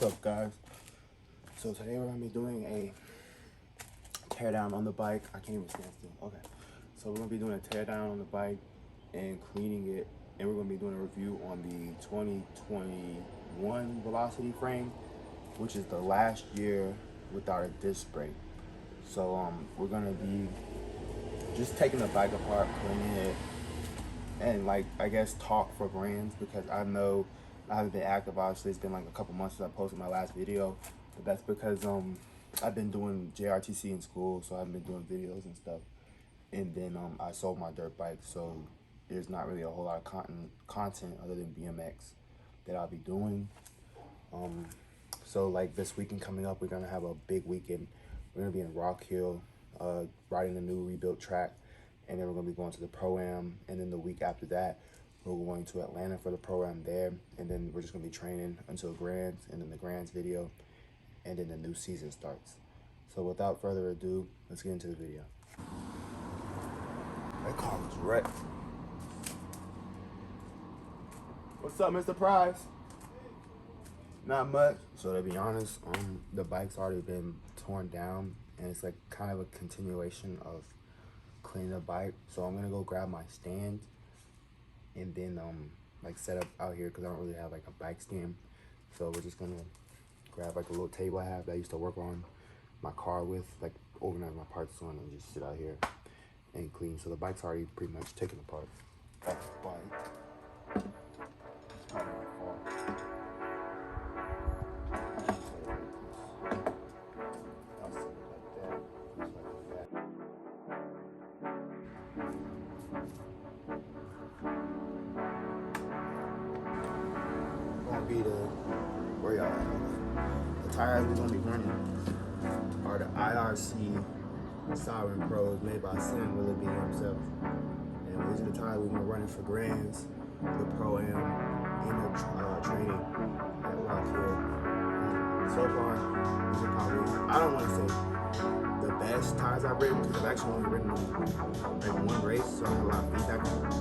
up, guys? So today we're gonna be doing a tear down on the bike. I can't even stand still. Okay, so we're gonna be doing a tear down on the bike and cleaning it, and we're gonna be doing a review on the 2021 Velocity frame, which is the last year without a disc brake. So we're gonna be just taking the bike apart, cleaning it, and like I guess talk for brands, because I know I haven't been active. Obviously, it's been like a couple months since I posted my last video, but that's because I've been doing JRTC in school, so I've been doing videos and stuff. And then I sold my dirt bike, so there's not really a whole lot of content other than BMX that I'll be doing. So like this weekend coming up, we're gonna have a big weekend. We're gonna be in Rock Hill, riding a new rebuilt track, and then we're gonna be going to the Pro-Am, and then the week after that, we're going to Atlanta for the Pro-Am there, and then we're just gonna be training until Grands, and then the Grands video, and then the new season starts. So without further ado, let's get into the video. That car was wrecked. What's up, Mr. Price? Not much. So to be honest, the bike's already been torn down, and it's like kind of a continuation of cleaning the bike. So I'm gonna go grab my stand and then like set up out here, because I don't really have like a bike stand. So we're just gonna grab like a little table I have that I used to work on my car with, like organize my parts on, and just sit out here and clean. So the bike's already pretty much taken apart. That's the bike. It's probably my car. I'll set it like that, just like that. Gonna be where y'all at? The tires we're gonna be running are the IRC Siren Pros made by Sam Willoughby himself. And these are the tires we're gonna be running for Grands, the Pro-Am, and the training at Rock Hill. So far, these are probably, I don't want to say the best tires I've ridden, because I've actually only ridden them like one race, so I have a lot of feedback on them,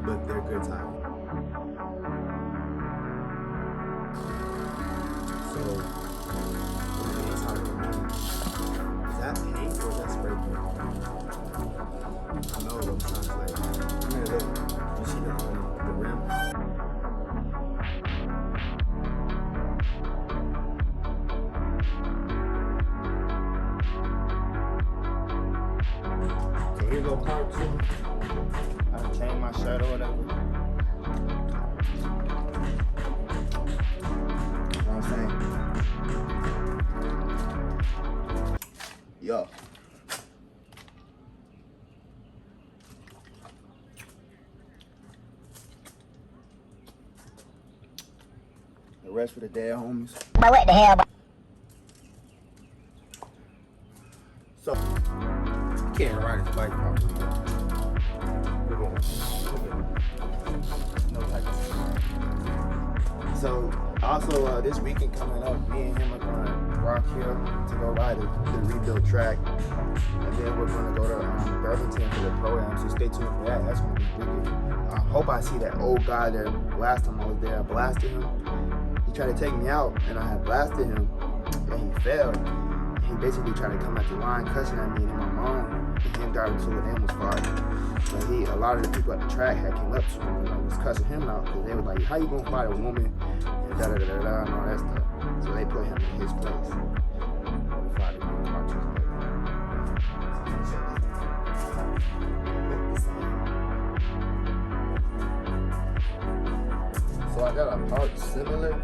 but they're good tires. So, the inside of the rim, is that paint or is that spray paint? I know what I'm trying to say. Man, look, you see the rim? So here go part two. I done changed my shirt or whatever. You know what I'm saying? Yo. The rest for the dead homies. But what the hell? So, can't ride his bike properly. No type of. So, also this weekend coming up, me and him are going to Rock Hill to go ride the rebuilt track, and then we're going to go to Burlington for the Pro-Am. So stay tuned for that. That's going to be wicked. I hope I see that old guy there. Last time I was there, I blasted him. He tried to take me out, and I had blasted him, and he failed. He basically tried to come at the line, cussing at me and my mom. And him got into it and was fired. But a lot of the people at the track had came up to him and like, was cussing him out, because they was like, how you gonna fight a woman? And da da da da da and all that stuff. So they put him in his place. We fought him in Carter's place. So I got a part similar to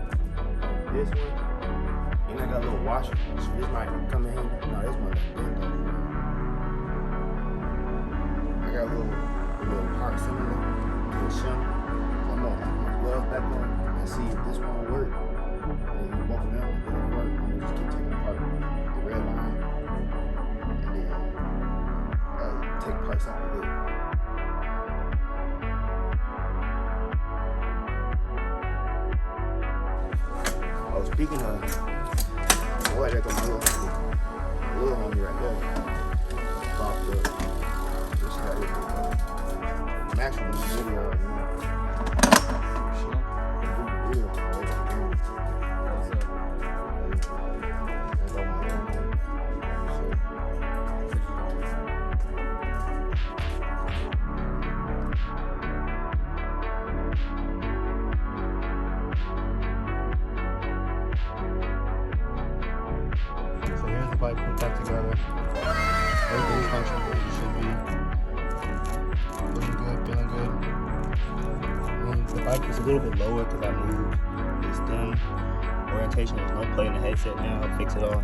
this one. And I got a little washer, so this might come in handy. No, this one ain't good though. I got a little part similar to the shim. I'm gonna have my gloves back on and see if this one will work. And then both of them, if it don't work, I'm gonna just keep taking apart the red line and then take parts out of it. Oh, speaking of, boy, there goes my little homie right there. Popped up. Just had it. Maximum video right now. Shit. What's up? bike, put that together. Everything's functional as it should be. Looking good, feeling good. And the bike is a little bit lower because I moved this thing. Orientation, there's no play in the headset now. I'll fix it all.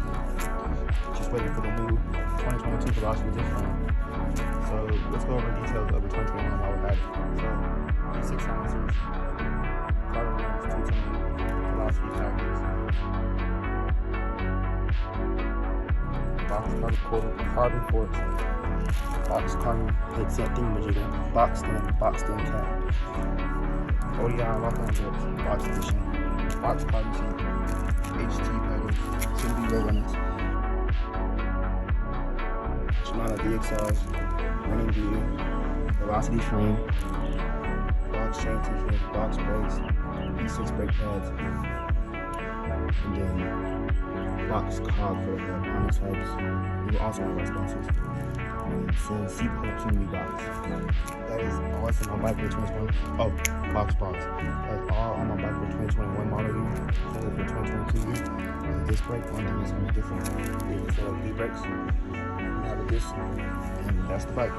Just waiting for the new 2022 Velocity different. So let's go over details of the 2021 while we're at it. So 6 silencers, carbon rims, 210 Velocity tires. Carbon forks, box carbon headset thingamajigger, box stand cap, ODI lock-on grips, box edition, box carbon seat, HT pedals, soon to be road runners, Shimano DXRs, running gear, Velocity frame, box chain T-fit, box brakes, E6 brake pads, and then box cog for the harness hubs. We will also have our sponsors. And so seat hubs can be box. That is all that's on my bike for 2020. Oh, box bras. That's all on my bike for 2021 model year. That is for 2022 year. The disc brake, one thing is going to be different. We set up D brakes. We have a disc, and that's the bike.